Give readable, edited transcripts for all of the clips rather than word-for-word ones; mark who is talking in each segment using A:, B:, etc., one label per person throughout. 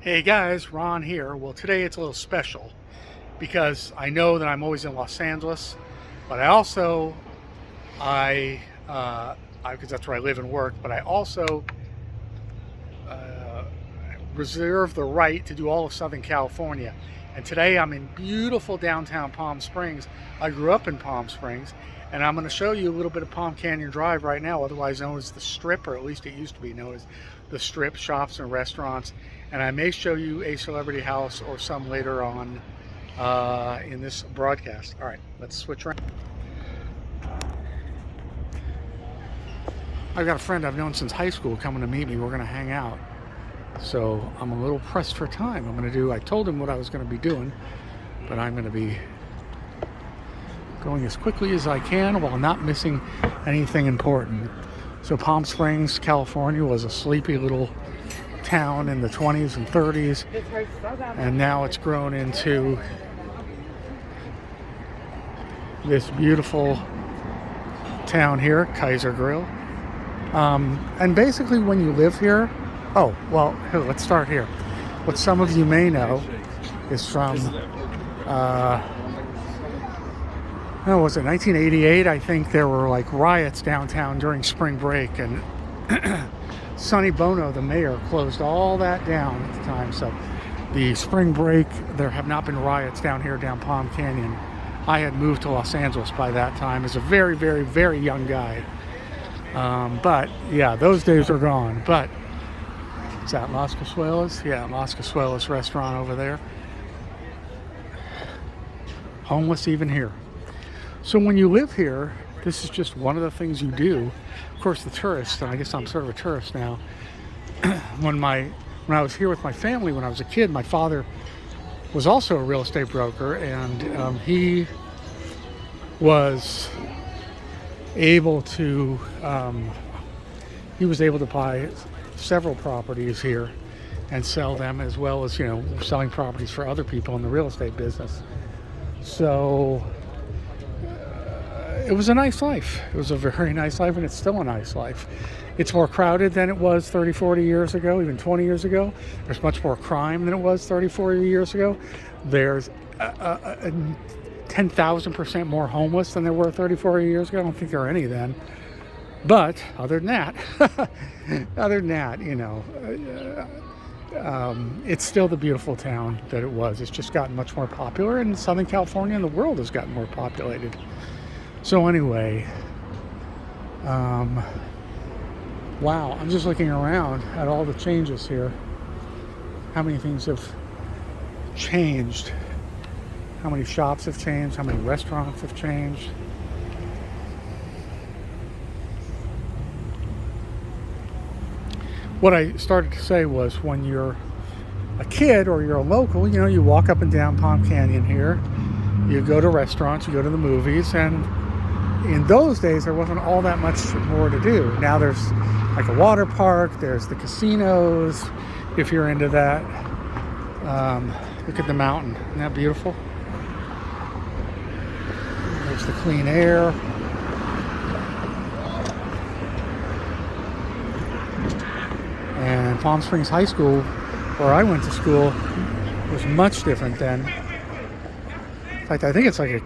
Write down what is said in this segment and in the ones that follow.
A: Hey guys, Ron here. Well, today it's a little special because I know that I'm always in Los Angeles, but because that's where I live and work, but I also uh, reserve the right to do all of Southern California. And today I'm in beautiful downtown Palm Springs. I grew up in Palm Springs, and I'm going to show you a little bit of Palm Canyon Drive right now, otherwise known as the Strip, or at least it used to be known as the Strip, shops and restaurants. And I may show you a celebrity house or some later on in this broadcast. All right, let's switch around. I've got a friend I've known since high school coming to meet me. We're going to hang out. So I'm a little pressed for time. I told him what I was going to be doing, but I'm going to be going as quickly as I can while not missing anything important. So Palm Springs, California was a sleepy little town in the 20s and 30s, and now it's grown into this beautiful town here, Kaiser Grill. And basically when you live here, here, let's start here. What some of you may know is from was it 1988? I think there were like riots downtown during spring break, and Sonny Bono, the mayor, closed all that down at the time. So the spring break, there have not been riots down here, down Palm Canyon. I had moved to Los Angeles by that time as a very, very, very young guy. But yeah, those days are gone. But is that Las Casuelas? Yeah, Las Casuelas restaurant over there. Homeless even here. So when you live here, this is just one of the things you do. Of course, the tourists, and I guess I'm sort of a tourist now. When I was here with my family when I was a kid, my father was also a real estate broker, and he was able to buy several properties here and sell them, as well as selling properties for other people in the real estate business. So it was a nice life. It was a very nice life, and it's still a nice life. It's more crowded than it was 30, 40 years ago, even 20 years ago. There's much more crime than it was 30, 40 years ago. There's 10,000% more homeless than there were 30, 40 years ago. I don't think there were any then. But other than that, it's still the beautiful town that it was. It's just gotten much more popular, and Southern California and the world has gotten more populated. So anyway, wow, I'm just looking around at all the changes here. How many things have changed? How many shops have changed? How many restaurants have changed? What I started to say was, when you're a kid or you're a local, you walk up and down Palm Canyon here, you go to restaurants, you go to the movies, and in those days there wasn't all that much more to do. Now there's like a water park, there's the casinos, if you're into that. Look at the mountain, isn't that beautiful? There's the clean air. And Palm Springs High School, where I went to school, was much different then. In fact, I think it's like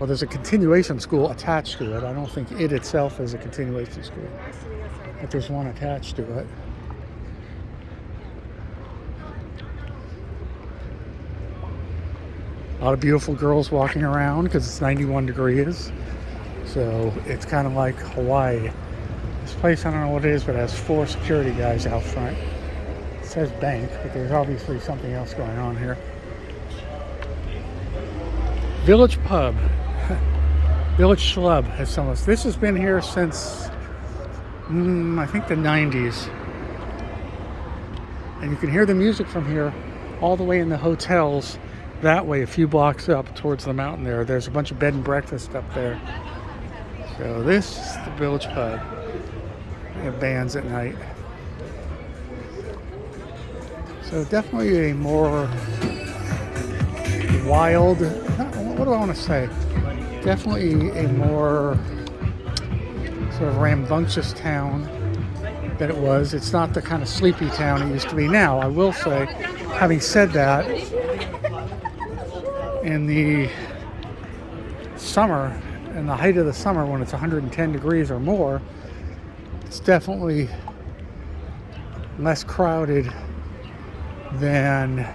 A: there's a continuation school attached to it. I don't think it itself is a continuation school, but there's one attached to it. A lot of beautiful girls walking around because it's 91 degrees. So it's kind of like Hawaii. This place, I don't know what it is, but it has 4 security guys out front. It says bank, but there's obviously something else going on here. Village Pub. Village Schlub has some of us. This has been here since, I think, the 90s. And you can hear the music from here all the way in the hotels that way, a few blocks up towards the mountain there. There's a bunch of bed and breakfast up there. So this is the Village Pub. They have bands at night. So definitely a more wild, what do I want to say? Definitely a more sort of rambunctious town that it was. It's not the kind of sleepy town it used to be now. I will say, having said that, in the summer, in the height of the summer when it's 110 degrees or more, it's definitely less crowded than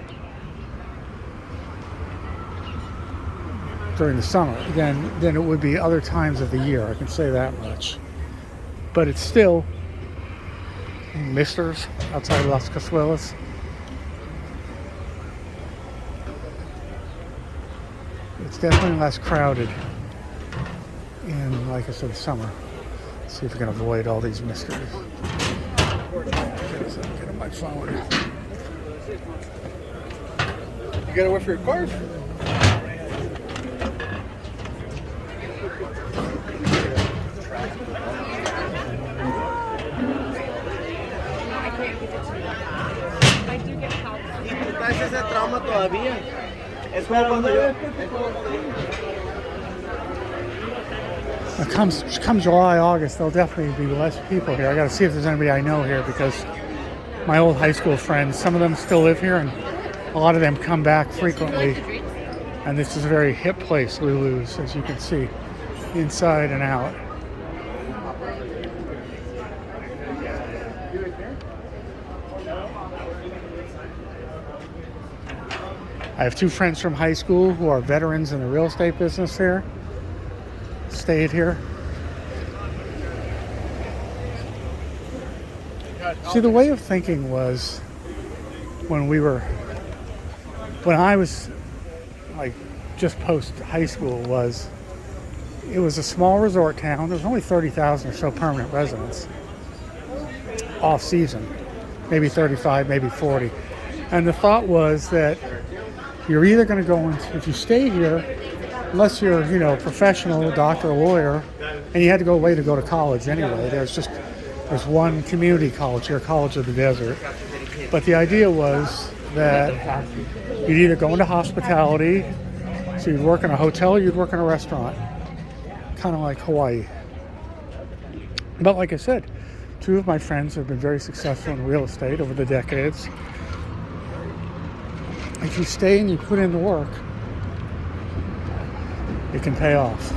A: during the summer than it would be other times of the year. I can say that much. But it's still misters outside Las Casuelas. It's definitely less crowded in, like I said, summer. Let's see if we can avoid all these misters. Get on my phone.
B: You gotta wait for your card? Ese trauma todavía. Es como cuando yo.
A: Come July, August, there'll definitely be less people here. I got to see if there's anybody I know here, because my old high school friends, some of them still live here, and a lot of them come back frequently. And this is a very hip place, Lulu's, as you can see, inside and out. I have two friends from high school who are veterans in the real estate business here. Stayed here. See, the way of thinking was when I was like just post high school, was it was a small resort town. There was only 30,000 or so permanent residents off season, maybe 35, maybe 40. And the thought was that you're either going to go into, if you stay here, unless you're, professional, doctor, lawyer, and you had to go away to go to college anyway. There's one community college here, College of the Desert. But the idea was that you'd either go into hospitality, so you'd work in a hotel, or you'd work in a restaurant, kind of like Hawaii. But like I said, two of my friends have been very successful in real estate over the decades. If you stay and you put in the work, it can pay off.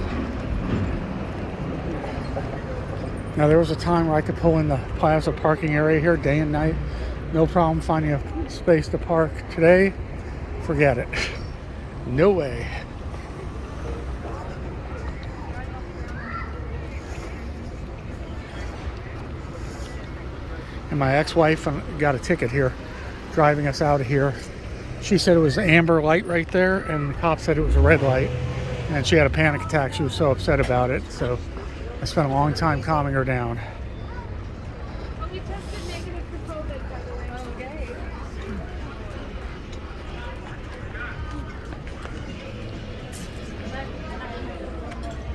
A: Now, there was a time where I could pull in the plaza parking area here day and night. No problem finding a space to park. Today, forget it. No way. And my ex-wife got a ticket here, driving us out of here. She said it was an amber light right there, and the cop said it was a red light. And she had a panic attack. She was so upset about it. So I spent a long time calming her down.
C: Well, we tested negative for COVID, by the way. Okay.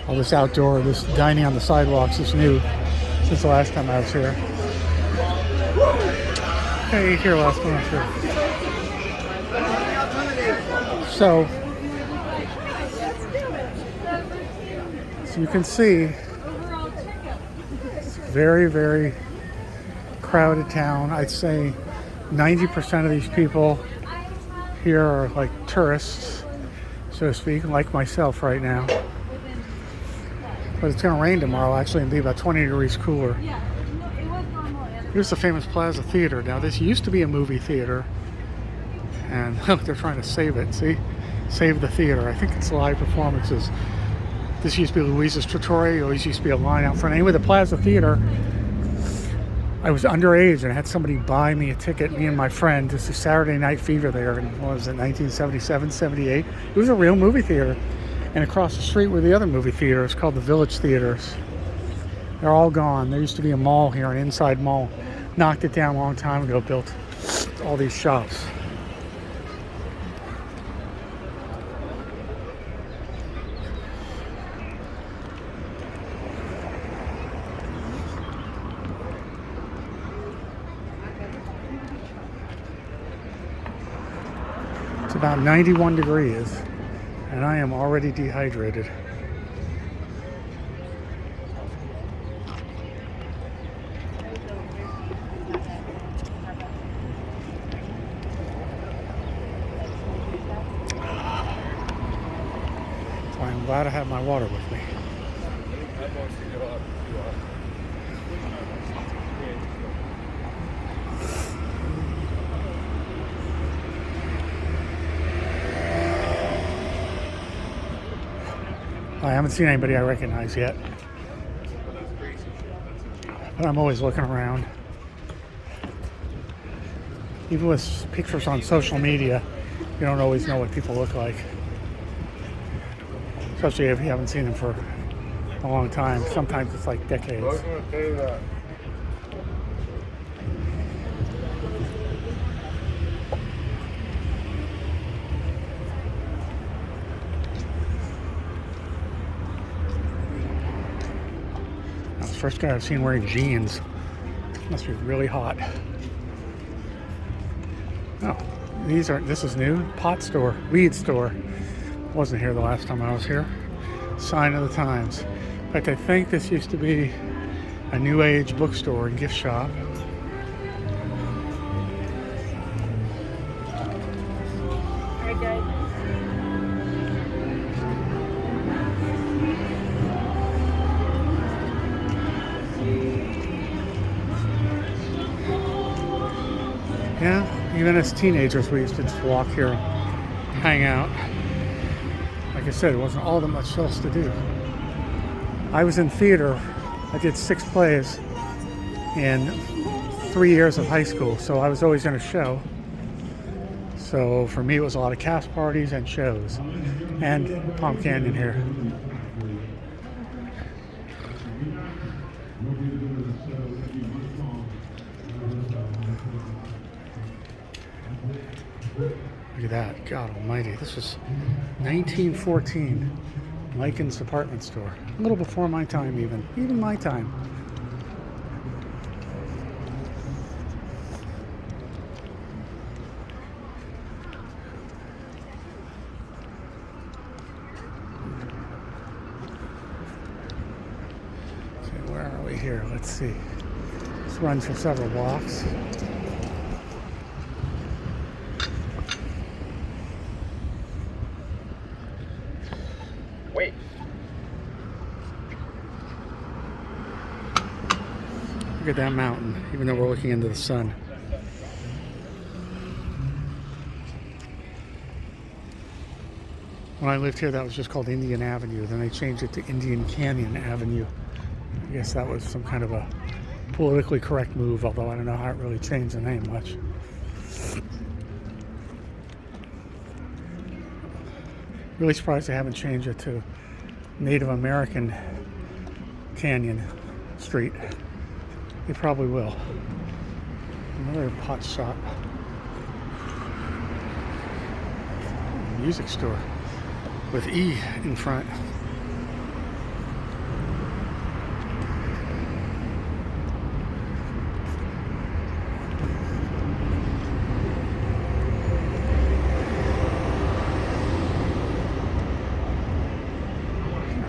A: All this outdoor, this dining on the sidewalks is new since the last time I was here. Hey, here last time I was here. So you can see it's a very, very crowded town. I'd say 90% of these people here are like tourists, so to speak, like myself right now. But it's going to rain tomorrow, actually, and be about 20 degrees cooler. Here's the famous Plaza Theater. Now, this used to be a movie theater, and look, they're trying to save it. See? Save the theater. I think it's live performances. This used to be Louisa's Trattoria. It always used to be a line out front. Anyway, the Plaza Theater, I was underage and I had somebody buy me a ticket, me and my friend, to see Saturday Night Fever there in, what was it, 1977, 78. It was a real movie theater. And across the street were the other movie theaters called the Village Theaters. They're all gone. There used to be a mall here, an inside mall. Knocked it down a long time ago, built all these shops. It's about 91 degrees, and I am already dehydrated. glad I have my water with me. I haven't seen anybody I recognize yet, but I'm always looking around. Even with pictures on social media, you don't always know what people look like, especially if you haven't seen them for a long time. Sometimes it's like decades. That's the first guy I've seen wearing jeans. Must be really hot. Oh, this is new. Pot store, weed store. Wasn't here the last time I was here. Sign of the times. In fact, I think this used to be a New Age bookstore and gift shop.
C: Alright, guys.
A: Yeah, even as teenagers, we used to just walk here and hang out. Like I said, it wasn't all that much else to do. I was in theater. I did 6 plays in 3 years of high school, so I was always in a show. So for me, it was a lot of cast parties and shows, and Palm Canyon here. Look at that, God almighty. This was 1914, Lycan's department store. A little before my time even my time. Okay, where are we here? Let's see. This runs for several blocks.
B: Wait.
A: Look at that mountain, even though we're looking into the sun. When I lived here, that was just called Indian Avenue. Then they changed it to Indian Canyon Avenue. I guess that was some kind of a politically correct move, although I don't know how it really changed the name much. Really surprised they haven't changed it to Native American Canyon Street. They probably will. Another pot shop. Music store with E in front.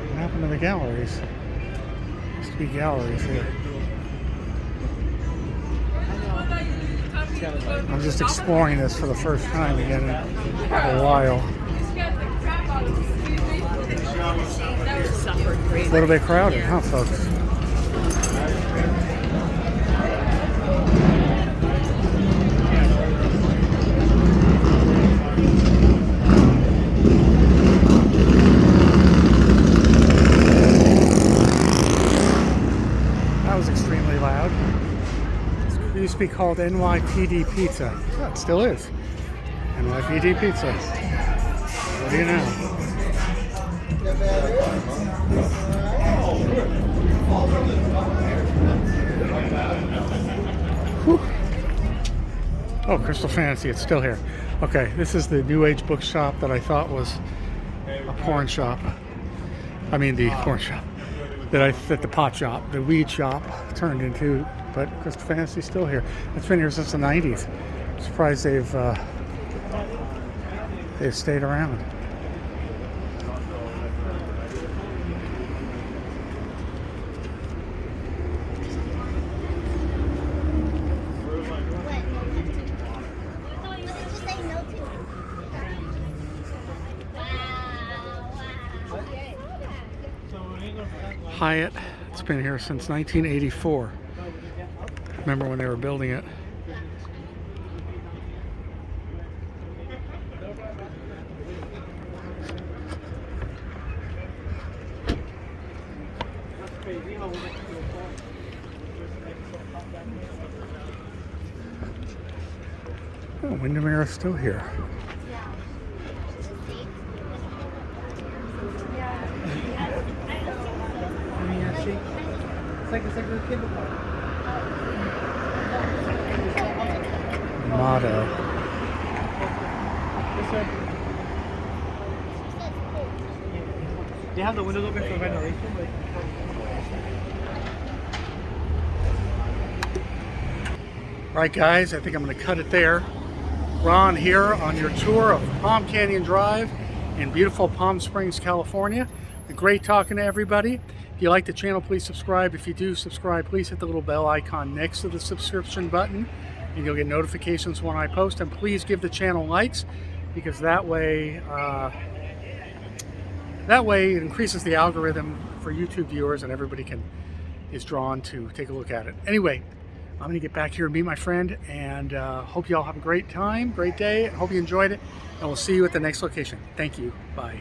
A: What happened to the galleries? Used to be galleries here. I'm just exploring this for the first time again in a while. A little bit crowded, huh, folks? That was extremely loud. It used to be called NYPD Pizza. Yeah, it still is. NYPD Pizza. What do you know? Whew. Oh, Crystal Fantasy, it's still here. Okay, this is the New Age bookshop that I thought was a porn shop. I mean the porn shop. That the pot shop, the weed shop turned into, but Crystal Fantasy's still here. It's been here since the 90s. I'm surprised they've stayed around. Hyatt. It's been here since 1984. Remember when they were building it? Oh, Windermere is still here. Motto.
B: They have the windows open for ventilation.
A: All right, guys, I think I'm going to cut it there. Ron here on your tour of Palm Canyon Drive in beautiful Palm Springs, California. Great talking to everybody. If you like the channel, please subscribe. If you do subscribe, please hit the little bell icon next to the subscription button and you'll get notifications when I post. And please give the channel likes, because that way it increases the algorithm for YouTube viewers and everybody is drawn to take a look at it. Anyway, I'm going to get back here and meet my friend, and hope you all have a great time, great day. Hope you enjoyed it, and we'll see you at the next location. Thank you. Bye.